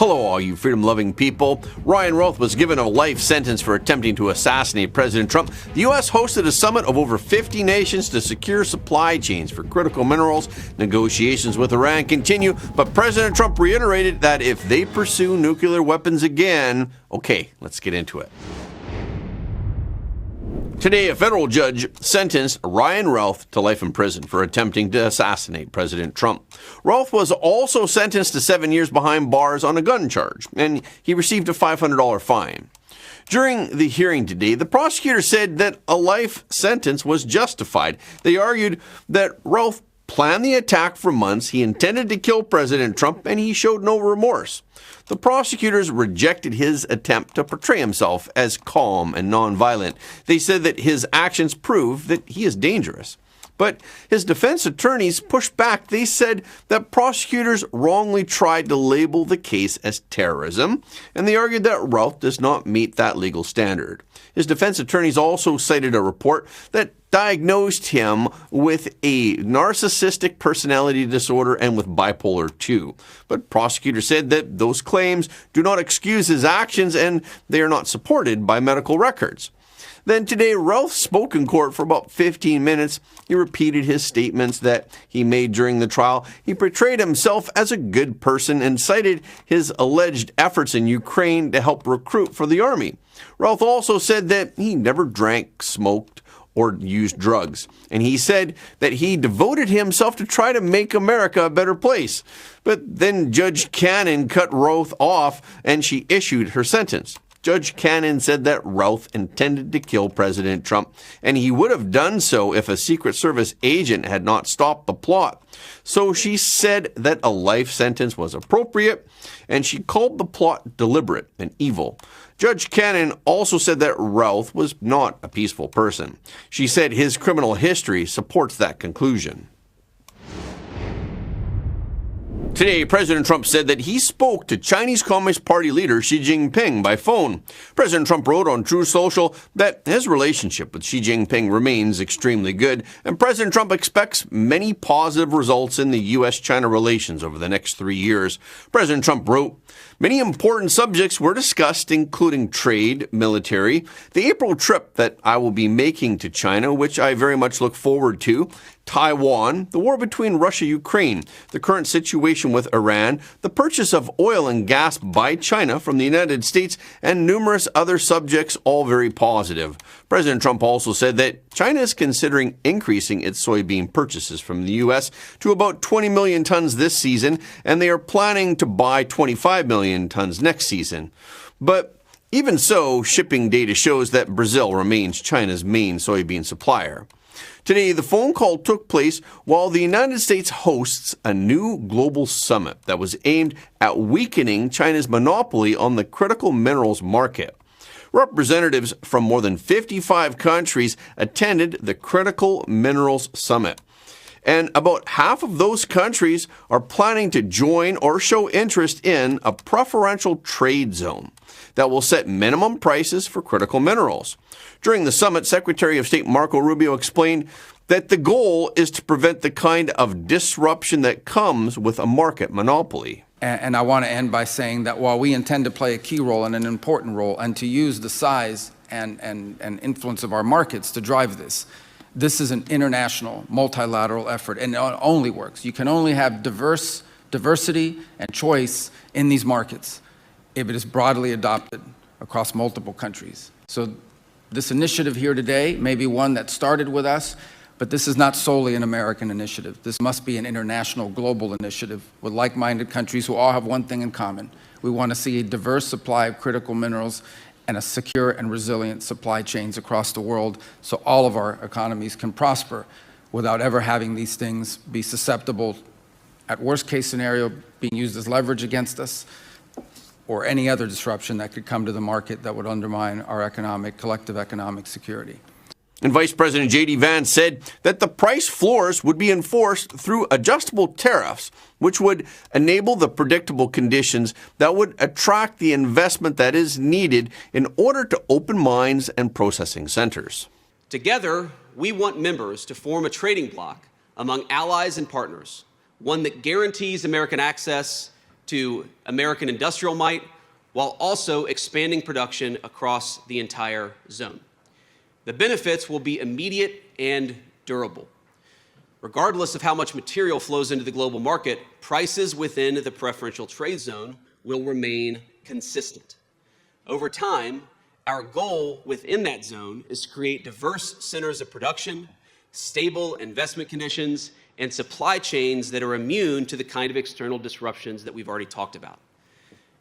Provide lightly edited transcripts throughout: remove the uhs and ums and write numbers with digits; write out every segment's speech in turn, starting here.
Hello, all you freedom-loving people. Ryan Routh was given a life sentence for attempting to assassinate President Trump. The U.S. hosted a summit of over 50 nations to secure supply chains for critical minerals. Negotiations with Iran continue, but President Trump reiterated that if they pursue nuclear weapons again, okay, let's get into it. Today, a federal judge sentenced Ryan Routh to life in prison for attempting to assassinate President Trump. Routh was also sentenced to 7 years behind bars on a gun charge, and he received a $500 fine. During the hearing today, the prosecutor said that a life sentence was justified. They argued that Routh planned the attack for months, he intended to kill President Trump, and he showed no remorse. The prosecutors rejected his attempt to portray himself as calm and nonviolent. They said that his actions prove that he is dangerous. But his defense attorneys pushed back. They said that prosecutors wrongly tried to label the case as terrorism, and they argued that Routh does not meet that legal standard. His defense attorneys also cited a report that diagnosed him with a narcissistic personality disorder and with bipolar II. But prosecutors said that those claims do not excuse his actions and they are not supported by medical records. Then today, Routh spoke in court for about 15 minutes. He repeated his statements that he made during the trial. He portrayed himself as a good person and cited his alleged efforts in Ukraine to help recruit for the army. Routh also said that he never drank, smoked, or used drugs. And he said that he devoted himself to try to make America a better place. But then Judge Cannon cut Routh off and she issued her sentence. Judge Cannon said that Routh intended to kill President Trump, and he would have done so if a Secret Service agent had not stopped the plot. So she said that a life sentence was appropriate, and she called the plot deliberate and evil. Judge Cannon also said that Routh was not a peaceful person. She said his criminal history supports that conclusion. Today, President Trump said that he spoke to Chinese Communist Party leader Xi Jinping by phone. President Trump wrote on Truth Social that his relationship with Xi Jinping remains extremely good, and President Trump expects many positive results in the U.S.-China relations over the next 3 years. President Trump wrote, "Many important subjects were discussed, including trade, military, the April trip that I will be making to China, which I very much look forward to, Taiwan, the war between Russia-Ukraine, the current situation with Iran, the purchase of oil and gas by China from the United States, and numerous other subjects, all very positive." President Trump also said that China is considering increasing its soybean purchases from the U.S. to about 20 million tons this season, and they are planning to buy 25 million tons next season. But even so, shipping data shows that Brazil remains China's main soybean supplier. Today, the phone call took place while the United States hosts a new global summit that was aimed at weakening China's monopoly on the critical minerals market. Representatives from more than 55 countries attended the Critical Minerals Summit. And about half of those countries are planning to join or show interest in a preferential trade zone that will set minimum prices for critical minerals. During the summit, Secretary of State Marco Rubio explained that the goal is to prevent the kind of disruption that comes with a market monopoly. And I want to end by saying that while we intend to play a key role and an important role and to use the size and influence of our markets to drive this, this is an international, multilateral effort, and it only works. You can only have diversity and choice in these markets if it is broadly adopted across multiple countries. So this initiative here today may be one that started with us, but this is not solely an American initiative. This must be an international, global initiative with like-minded countries who all have one thing in common. We want to see a diverse supply of critical minerals and a secure and resilient supply chains across the world so all of our economies can prosper without ever having these things be susceptible, at worst case scenario, being used as leverage against us, or any other disruption that could come to the market that would undermine our collective economic security. And Vice President J.D. Vance said that the price floors would be enforced through adjustable tariffs, which would enable the predictable conditions that would attract the investment that is needed in order to open mines and processing centers. Together, we want members to form a trading bloc among allies and partners, one that guarantees American access to to American industrial might, while also expanding production across the entire zone. The benefits will be immediate and durable. Regardless of how much material flows into the global market, prices within the preferential trade zone will remain consistent. Over time, our goal within that zone is to create diverse centers of production, stable investment conditions, and supply chains that are immune to the kind of external disruptions that we've already talked about.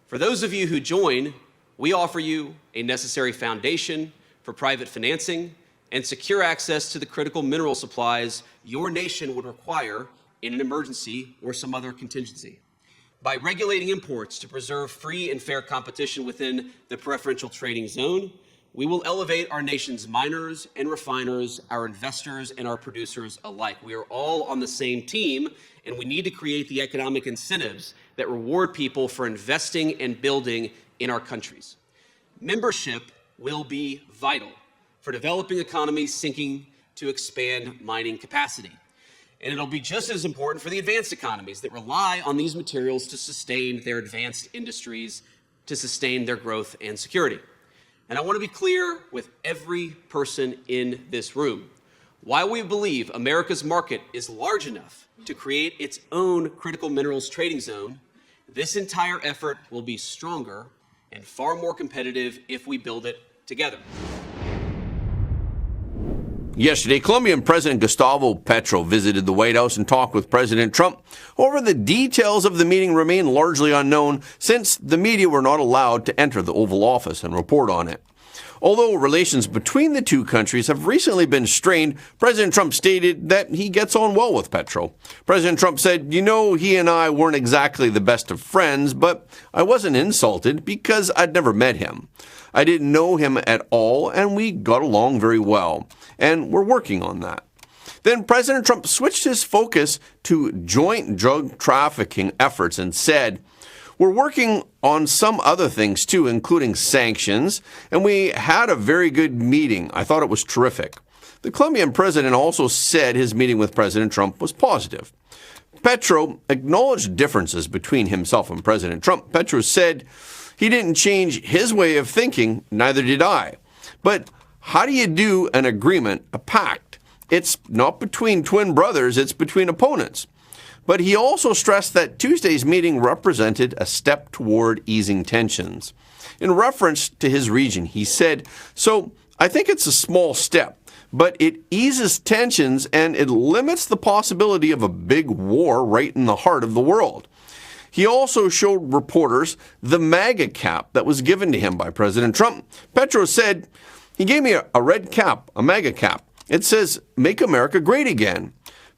For those of you who join, we offer you a necessary foundation for private financing and secure access to the critical mineral supplies your nation would require in an emergency or some other contingency. By regulating imports to preserve free and fair competition within the preferential trading zone, we will elevate our nation's miners and refiners, our investors and our producers alike. We are all on the same team, and we need to create the economic incentives that reward people for investing and building in our countries. Membership will be vital for developing economies seeking to expand mining capacity. And it'll be just as important for the advanced economies that rely on these materials to sustain their advanced industries, to sustain their growth and security. And I want to be clear with every person in this room. While we believe America's market is large enough to create its own critical minerals trading zone, this entire effort will be stronger and far more competitive if we build it together. Yesterday, Colombian President GustavoPetro visited the White House and talked with President Trump. However, the details of the meeting remain largely unknown since the media were not allowed to enter the Oval Office and report on it. Although relations between the two countries have recently been strained, President Trump stated that he gets on well with Petro. President Trump said, he and I weren't exactly the best of friends, but I wasn't insulted because I'd never met him. I didn't know him at all, and we got along very well, and we're working on that. Then President Trump switched his focus to joint drug trafficking efforts and said, we're working on some other things too, including sanctions, and we had a very good meeting. I thought it was terrific. The Colombian president also said his meeting with President Trump was positive. Petro acknowledged differences between himself and President Trump. Petro said he didn't change his way of thinking, neither did I. But how do you do an agreement, a pact? It's not between twin brothers, it's between opponents. But he also stressed that Tuesday's meeting represented a step toward easing tensions. In reference to his region, he said, so I think it's a small step, but it eases tensions and it limits the possibility of a big war right in the heart of the world. He also showed reporters the MAGA cap that was given to him by President Trump. Petro said, he gave me a red cap, a MAGA cap. It says, Make America Great Again.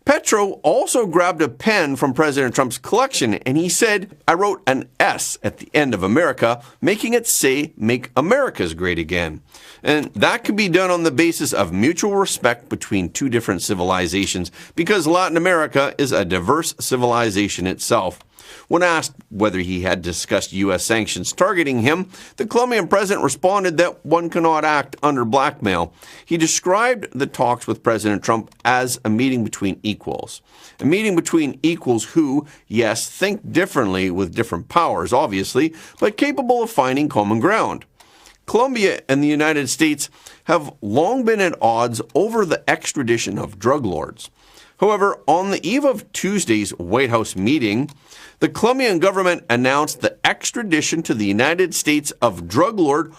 Petro also grabbed a pen from President Trump's collection and he said, I wrote an S at the end of America, making it say, Make America's Great Again. And that could be done on the basis of mutual respect between two different civilizations, because Latin America is a diverse civilization itself. When asked whether he had discussed U.S. sanctions targeting him, the Colombian president responded that one cannot act under blackmail. He described the talks with President Trump as a meeting between equals. A meeting between equals who, yes, think differently with different powers, obviously, but capable of finding common ground. Colombia and the United States have long been at odds over the extradition of drug lords. However, on the eve of Tuesday's White House meeting, the Colombian government announced the extradition to the United States of drug lord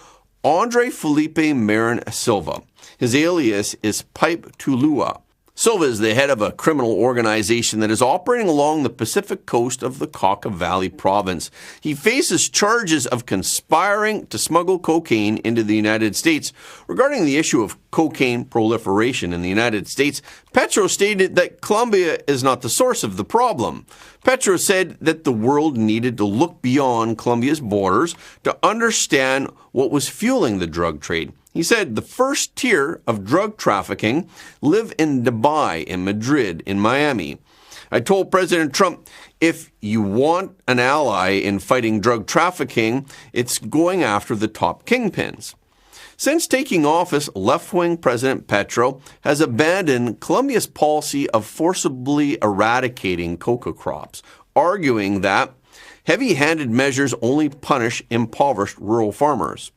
Andre Felipe Marin Silva. His alias is Pipe Tulua. Silva is the head of a criminal organization that is operating along the Pacific coast of the Cauca Valley province. He faces charges of conspiring to smuggle cocaine into the United States. Regarding the issue of cocaine proliferation in the United States, Petro stated that Colombia is not the source of the problem. Petro said that the world needed to look beyond Colombia's borders to understand what was fueling the drug trade. He said the first tier of drug trafficking live in Dubai, in Madrid, in Miami. I told President Trump, if you want an ally in fighting drug trafficking, it's going after the top kingpins. Since taking office, left-wing President Petro has abandoned Colombia's policy of forcibly eradicating coca crops, arguing that Heavy-handed measures only punish impoverished rural farmers.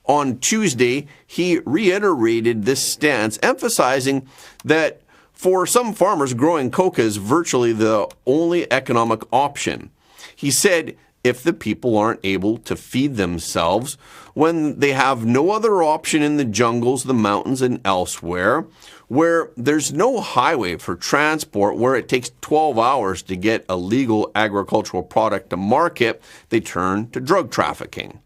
On Tuesday, he reiterated this stance, emphasizing that for some farmers, growing coca is virtually the only economic option. He said, if the people aren't able to feed themselves, when they have no other option in the jungles, the mountains, and elsewhere, where there's no highway for transport, where it takes 12 hours to get a legal agricultural product to market, they turn to drug trafficking.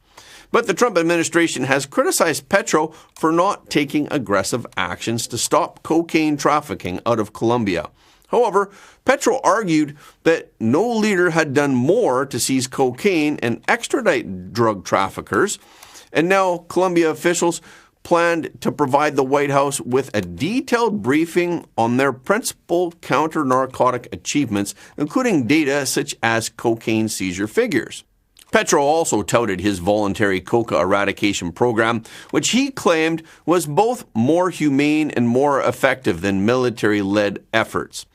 But the Trump administration has criticized Petro for not taking aggressive actions to stop cocaine trafficking out of Colombia. However, Petro argued that no leader had done more to seize cocaine and extradite drug traffickers, and now Colombia officials planned to provide the White House with a detailed briefing on their principal counter-narcotic achievements, including data such as cocaine seizure figures. Petro also touted his voluntary coca eradication program, which he claimed was both more humane and more effective than military-led efforts.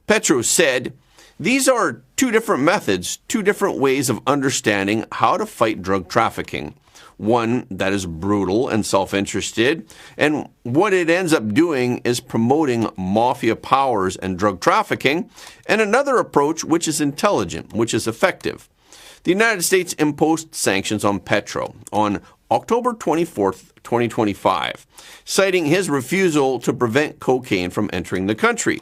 Petro said, "These are two different methods, two different ways of understanding how to fight drug trafficking. One that is brutal and self-interested, and what it ends up doing is promoting mafia powers and drug trafficking, and another approach which is intelligent, which is effective." The United States imposed sanctions on Petro on October 24, 2025, citing his refusal to prevent cocaine from entering the country.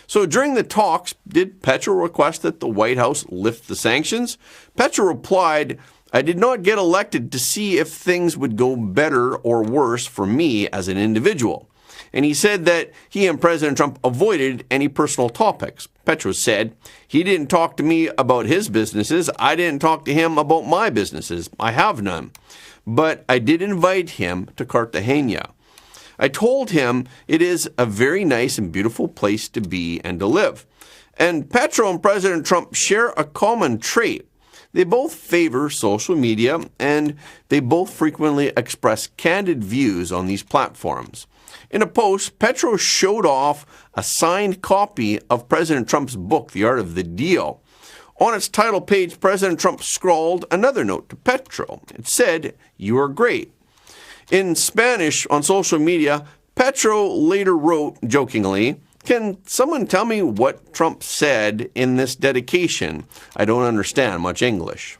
So during the talks, did Petro request that the White House lift the sanctions? Petro replied, "I did not get elected to see if things would go better or worse for me as an individual." And he said that he and President Trump avoided any personal topics. Petro said, "He didn't talk to me about his businesses. I didn't talk to him about my businesses. I have none. But I did invite him to Cartagena. I told him it is a very nice and beautiful place to be and to live." And Petro and President Trump share a common trait. They both favor social media, and they both frequently express candid views on these platforms. In a post, Petro showed off a signed copy of President Trump's book, The Art of the Deal. On its title page, President Trump scrawled another note to Petro. It said, "You are great." In Spanish on social media, Petro later wrote, jokingly, "Can someone tell me what Trump said in this dedication? I don't understand much English."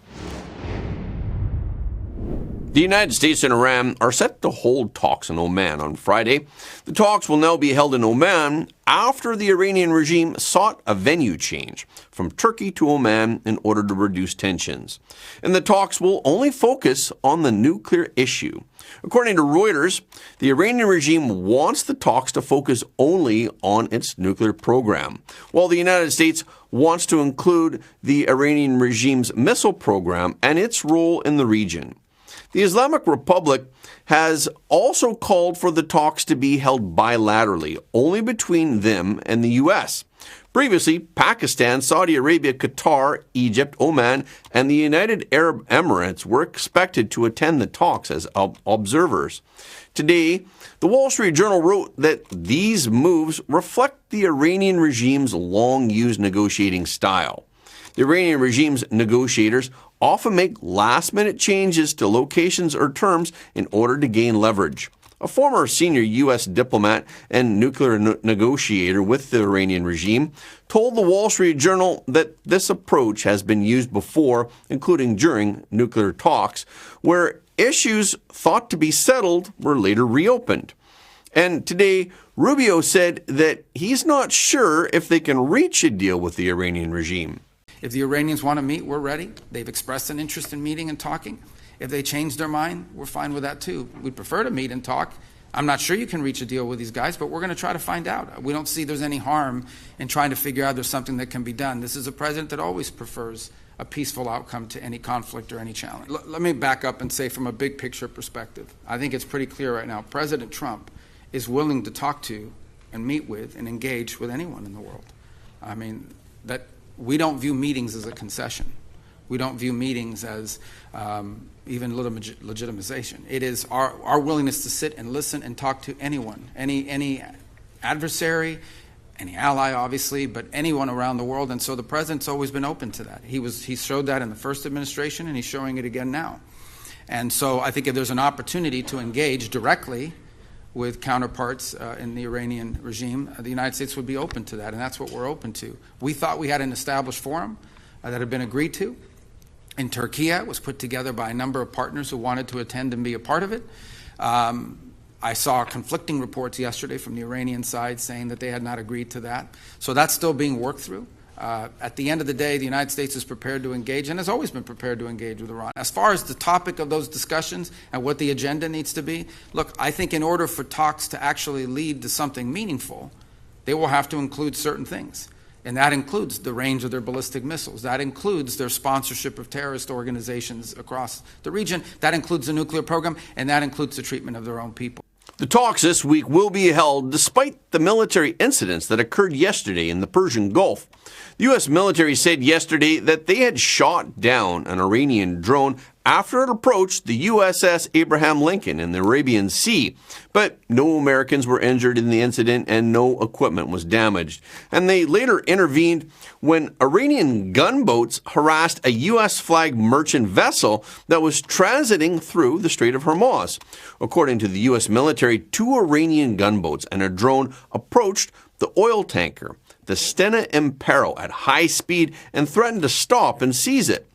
The United States and Iran are set to hold talks in Oman on Friday. The talks will now be held in Oman after the Iranian regime sought a venue change from Turkey to Oman in order to reduce tensions. And the talks will only focus on the nuclear issue. According to Reuters, the Iranian regime wants the talks to focus only on its nuclear program, while the United States wants to include the Iranian regime's missile program and its role in the region. The Islamic Republic has also called for the talks to be held bilaterally, only between them and the U.S. Previously, Pakistan, Saudi Arabia, Qatar, Egypt, Oman, and the United Arab Emirates were expected to attend the talks as observers. Today, the Wall Street Journal wrote that these moves reflect the Iranian regime's long-used negotiating style. The Iranian regime's negotiators often make last-minute changes to locations or terms in order to gain leverage. A former senior U.S. diplomat and nuclear negotiator with the Iranian regime told the Wall Street Journal that this approach has been used before, including during nuclear talks, where issues thought to be settled were later reopened. And today, Rubio said that he's not sure if they can reach a deal with the Iranian regime. If the Iranians want to meet, we're ready. They've expressed an interest in meeting and talking. If they change their mind, we're fine with that too. We'd prefer to meet and talk. I'm not sure you can reach a deal with these guys, but we're going to try to find out. We don't see there's any harm in trying to figure out there's something that can be done. This is a president that always prefers a peaceful outcome to any conflict or any challenge. Let me back up and say from a big picture perspective, I think it's pretty clear right now, President Trump is willing to talk to and meet with and engage with anyone in the world. I mean, that we don't view meetings as a concession. We don't view meetings as even legitimization. It is our willingness to sit and listen and talk to anyone, any adversary, any ally, obviously, but anyone around the world. And so the president's always been open to that. He showed that in the first administration, and he's showing it again now. And so I think if there's an opportunity to engage directly with counterparts in the Iranian regime, the United States would be open to that, and that's what we're open to. We thought we had an established forum that had been agreed to in Turkey. It was put together by a number of partners who wanted to attend and be a part of it. I saw conflicting reports yesterday from the Iranian side saying that they had not agreed to that. So that's still being worked through. At the end of the day, the United States is prepared to engage and has always been prepared to engage with Iran. As far as the topic of those discussions and what the agenda needs to be, look, I think in order for talks to actually lead to something meaningful, they will have to include certain things. And that includes the range of their ballistic missiles. That includes their sponsorship of terrorist organizations across the region. That includes the nuclear program, and that includes the treatment of their own people. The talks this week will be held despite the military incidents that occurred yesterday in the Persian Gulf. The U.S. military said yesterday that they had shot down an Iranian drone after it approached the USS Abraham Lincoln in the Arabian Sea. But no Americans were injured in the incident and no equipment was damaged. And they later intervened when Iranian gunboats harassed a U.S.-flagged merchant vessel that was transiting through the Strait of Hormuz. According to the U.S. military, 2 Iranian gunboats and a drone approached the oil tanker, the Stena Impero, at high speed and threatened to stop and seize it.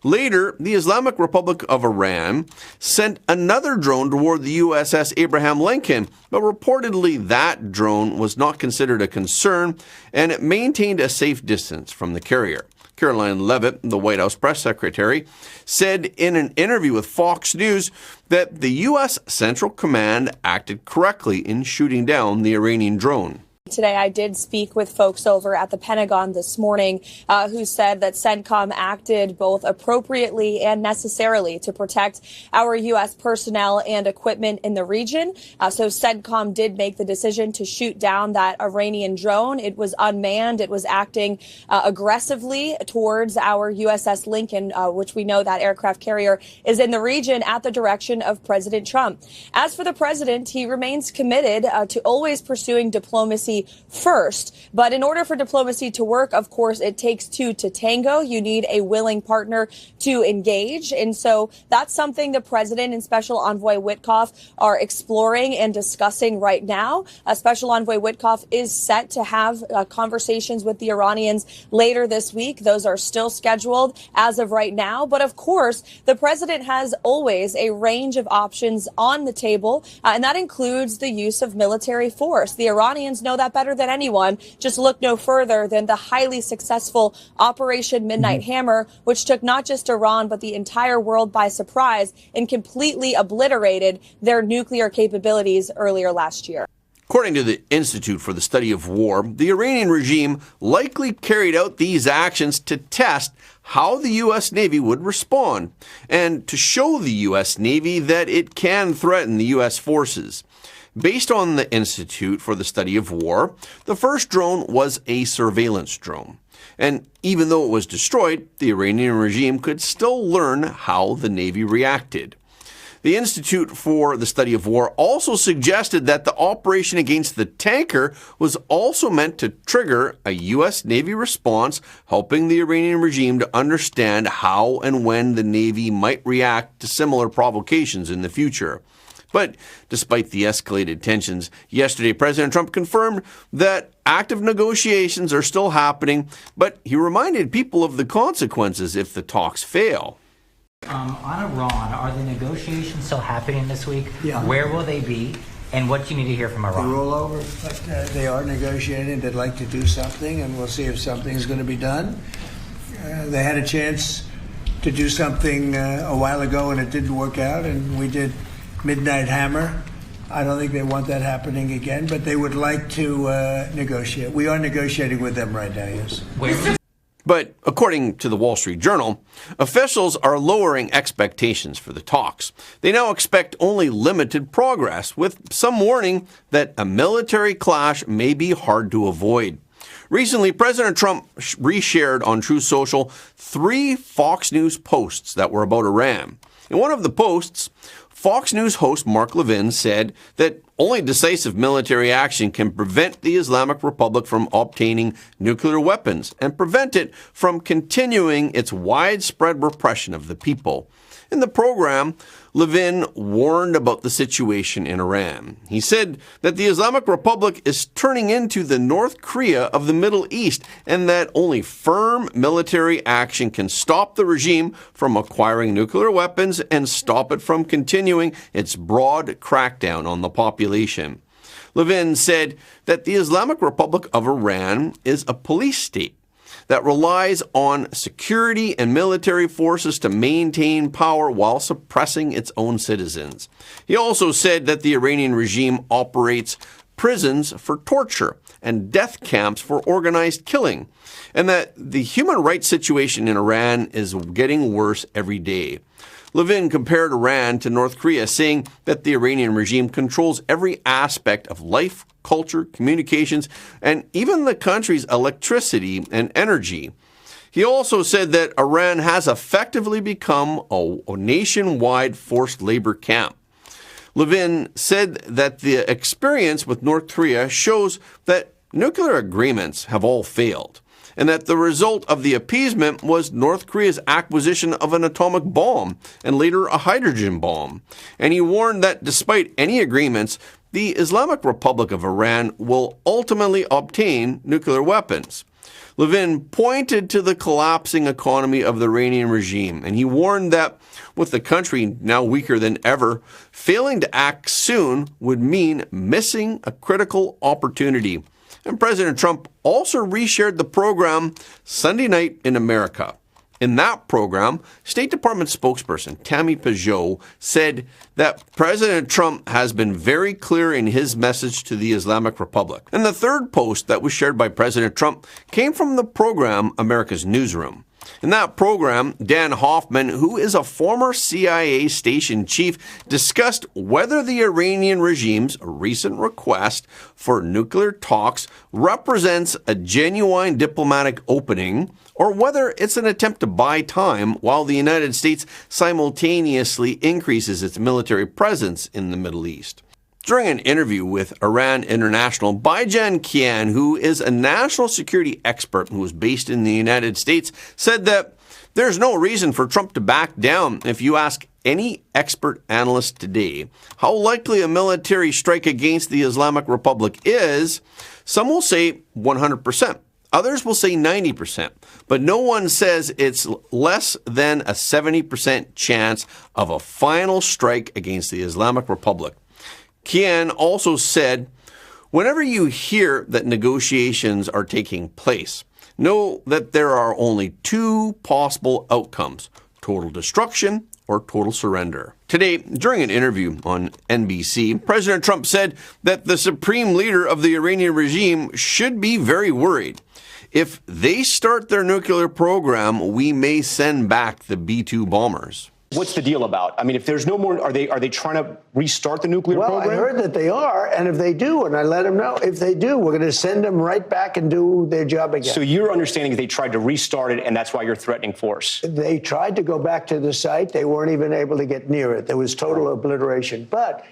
Later, the Islamic Republic of Iran sent another drone toward the USS Abraham Lincoln, but reportedly that drone was not considered a concern and it maintained a safe distance from the carrier. Caroline Leavitt, the White House press secretary, said in an interview with Fox News that the U.S. Central Command acted correctly in shooting down the Iranian drone. Today, I did speak with folks over at the Pentagon this morning who said that CENTCOM acted both appropriately and necessarily to protect our U.S. personnel and equipment in the region. So CENTCOM did make the decision to shoot down that Iranian drone. It was unmanned. It was acting aggressively towards our USS Lincoln, which we know that aircraft carrier is in the region at the direction of President Trump. As for the president, he remains committed to always pursuing diplomacy first. But in order for diplomacy to work, of course, it takes 2 to tango. You need a willing partner to engage. And so that's something the president and Special Envoy Witkoff are exploring and discussing right now. Special Envoy Witkoff is set to have conversations with the Iranians later this week. Those are still scheduled as of right now. But of course, the president has always a range of options on the table, and that includes the use of military force. The Iranians know that better than anyone. Just look no further than the highly successful Operation Midnight Hammer, which took not just Iran, but the entire world by surprise and completely obliterated their nuclear capabilities earlier last year. According to the Institute for the Study of War, the Iranian regime likely carried out these actions to test how the U.S. Navy would respond and to show the U.S. Navy that it can threaten the U.S. forces. Based on the Institute for the Study of War, the first drone was a surveillance drone. And even though it was destroyed, the Iranian regime could still learn how the Navy reacted. The Institute for the Study of War also suggested that the operation against the tanker was also meant to trigger a U.S. Navy response, helping the Iranian regime to understand how and when the Navy might react to similar provocations in the future. But despite the escalated tensions, yesterday President Trump confirmed that active negotiations are still happening, but he reminded people of the consequences if the talks fail. On Iran, are the negotiations still happening this week? Yeah. Where will they be? And what do you need to hear from Iran? They're all over, but they are negotiating. They'd like to do something, and we'll see if something is going to be done. They had a chance to do something a while ago, and it didn't work out, and we did Midnight Hammer. I don't think they want that happening again, but they would like to negotiate. We are negotiating with them right now, yes. But according to the Wall Street Journal, officials are lowering expectations for the talks. They now expect only limited progress, with some warning that a military clash may be hard to avoid. Recently, President Trump reshared on Truth Social 3 Fox News posts that were about Iran. In one of the posts, Fox News host Mark Levin said that only decisive military action can prevent the Islamic Republic from obtaining nuclear weapons and prevent it from continuing its widespread repression of the people. In the program, Levin warned about the situation in Iran. He said that the Islamic Republic is turning into the North Korea of the Middle East and that only firm military action can stop the regime from acquiring nuclear weapons and stop it from continuing its broad crackdown on the population. Levin said that the Islamic Republic of Iran is a police state that relies on security and military forces to maintain power while suppressing its own citizens. He also said that the Iranian regime operates prisons for torture and death camps for organized killing, and that the human rights situation in Iran is getting worse every day. Levin compared Iran to North Korea, saying that the Iranian regime controls every aspect of life, culture, communications, and even the country's electricity and energy. He also said that Iran has effectively become a nationwide forced labor camp. Levin said that the experience with North Korea shows that nuclear agreements have all failed, and that the result of the appeasement was North Korea's acquisition of an atomic bomb and later a hydrogen bomb. And he warned that despite any agreements, the Islamic Republic of Iran will ultimately obtain nuclear weapons. Levin pointed to the collapsing economy of the Iranian regime, and he warned that with the country now weaker than ever, failing to act soon would mean missing a critical opportunity. And President Trump also reshared the program Sunday night in America. In that program, State Department spokesperson Tammy Peugeot said that President Trump has been very clear in his message to the Islamic Republic. And the third post that was shared by President Trump came from the program America's Newsroom. In that program, Dan Hoffman, who is a former CIA station chief, discussed whether the Iranian regime's recent request for nuclear talks represents a genuine diplomatic opening or whether it's an attempt to buy time while the United States simultaneously increases its military presence in the Middle East. During an interview with Iran International, Baijan Kian, who is a national security expert who is based in the United States, said that there's no reason for Trump to back down. If you ask any expert analyst today how likely a military strike against the Islamic Republic is, some will say 100%. Others will say 90%, but no one says it's less than a 70% chance of a final strike against the Islamic Republic. Kian also said, whenever you hear that negotiations are taking place, know that there are only two possible outcomes: total destruction or total surrender. Today, during an interview on NBC, President Trump said that the supreme leader of the Iranian regime should be very worried. If they start their nuclear program, we may send back the B-2 bombers. What's the deal about? I mean, if there's no more, are they trying to restart the nuclear program? Well, I heard that they are, and if they do, and I let them know, if they do, we're going to send them right back and do their job again. So your understanding is they tried to restart it, and that's why you're threatening force? They tried to go back to the site. They weren't even able to get near it. There was total obliteration. But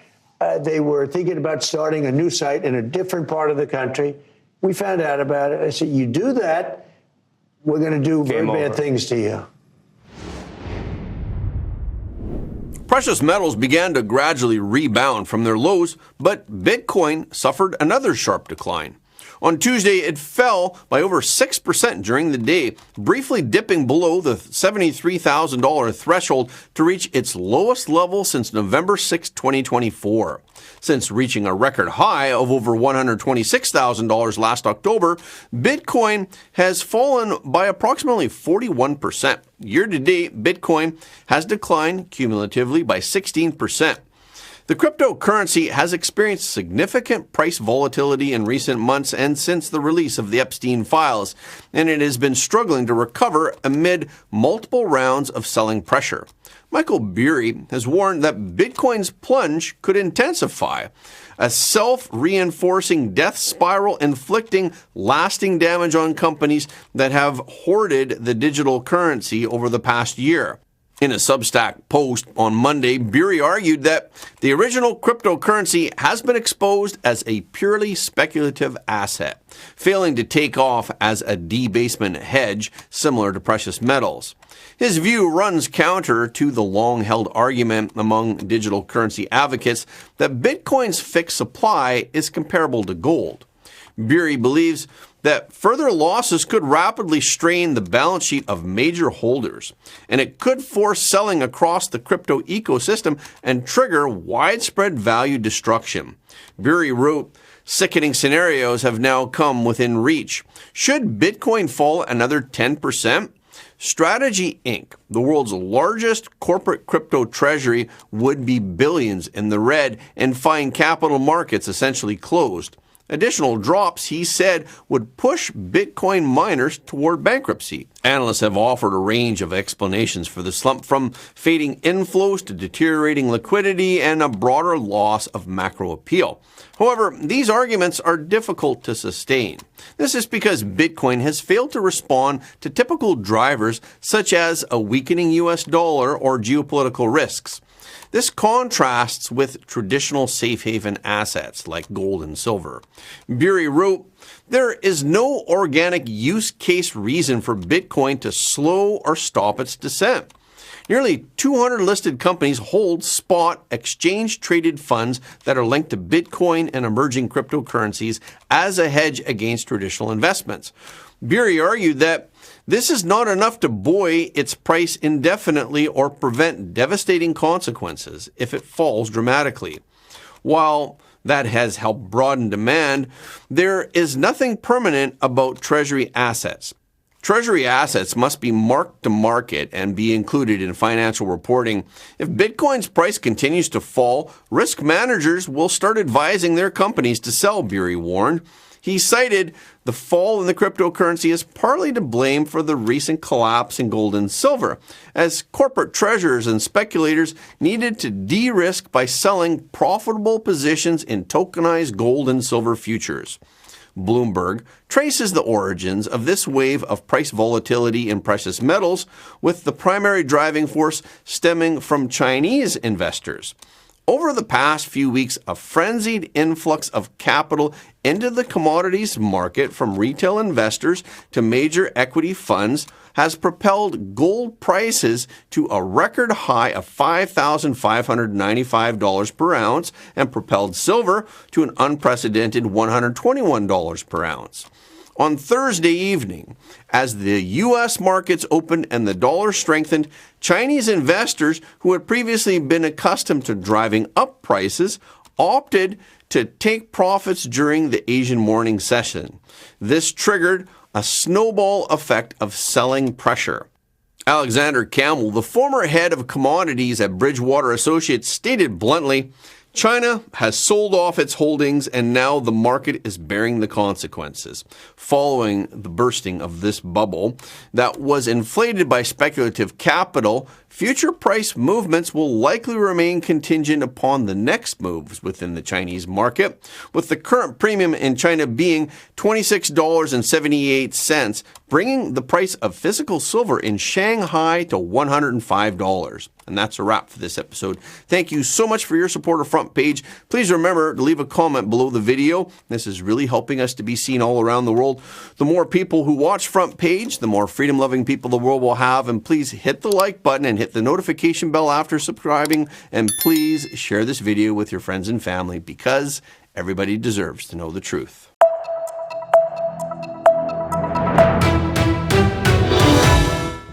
they were thinking about starting a new site in a different part of the country. We found out about it. I said, you do that, we're going to do very bad things to you. Precious metals began to gradually rebound from their lows, but Bitcoin suffered another sharp decline. On Tuesday, it fell by over 6% during the day, briefly dipping below the $73,000 threshold to reach its lowest level since November 6, 2024. Since reaching a record high of over $126,000 last October, Bitcoin has fallen by approximately 41%. Year-to-date, Bitcoin has declined cumulatively by 16%. The cryptocurrency has experienced significant price volatility in recent months and since the release of the Epstein files, and it has been struggling to recover amid multiple rounds of selling pressure. Michael Beery has warned that Bitcoin's plunge could intensify, a self-reinforcing death spiral inflicting lasting damage on companies that have hoarded the digital currency over the past year. In a Substack post on Monday, Beery argued that the original cryptocurrency has been exposed as a purely speculative asset, failing to take off as a debasement hedge similar to precious metals. His view runs counter to the long-held argument among digital currency advocates that Bitcoin's fixed supply is comparable to gold. Beery believes that further losses could rapidly strain the balance sheet of major holders, and it could force selling across the crypto ecosystem and trigger widespread value destruction. Beery wrote, "Sickening scenarios have now come within reach. Should Bitcoin fall another 10%? Strategy Inc., the world's largest corporate crypto treasury, would be billions in the red and find capital markets essentially closed. Additional drops, he said, would push Bitcoin miners toward bankruptcy." Analysts have offered a range of explanations for the slump, from fading inflows to deteriorating liquidity and a broader loss of macro appeal. However, these arguments are difficult to sustain. This is because Bitcoin has failed to respond to typical drivers such as a weakening US dollar or geopolitical risks. This contrasts with traditional safe haven assets like gold and silver. Beery wrote, "There is no organic use case reason for Bitcoin to slow or stop its descent. Nearly 200 listed companies hold spot exchange-traded funds that are linked to Bitcoin and emerging cryptocurrencies as a hedge against traditional investments." Beery argued that this is not enough to buoy its price indefinitely or prevent devastating consequences if it falls dramatically. While that has helped broaden demand, there is nothing permanent about Treasury assets. Treasury assets must be marked to market and be included in financial reporting. If Bitcoin's price continues to fall, risk managers will start advising their companies to sell, Beery warned. He cited the fall in the cryptocurrency as partly to blame for the recent collapse in gold and silver, as corporate treasurers and speculators needed to de-risk by selling profitable positions in tokenized gold and silver futures. Bloomberg traces the origins of this wave of price volatility in precious metals, with the primary driving force stemming from Chinese investors. Over the past few weeks, a frenzied influx of capital into the commodities market from retail investors to major equity funds has propelled gold prices to a record high of $5,595 per ounce and propelled silver to an unprecedented $121 per ounce. On Thursday evening, as the U.S. markets opened and the dollar strengthened, Chinese investors who had previously been accustomed to driving up prices opted to take profits during the Asian morning session. This triggered a snowball effect of selling pressure. Alexander Campbell, the former head of commodities at Bridgewater Associates, stated bluntly, "China has sold off its holdings and now the market is bearing the consequences." Following the bursting of this bubble that was inflated by speculative capital, future price movements will likely remain contingent upon the next moves within the Chinese market, with the current premium in China being $26.78, bringing the price of physical silver in Shanghai to $105. And that's a wrap for this episode. Thank you so much for your support of Front Page. Please remember to leave a comment below the video. This is really helping us to be seen all around the world. The more people who watch Front Page, the more freedom-loving people the world will have. And please hit the like button and hit the notification bell after subscribing. And please share this video with your friends and family, because everybody deserves to know the truth.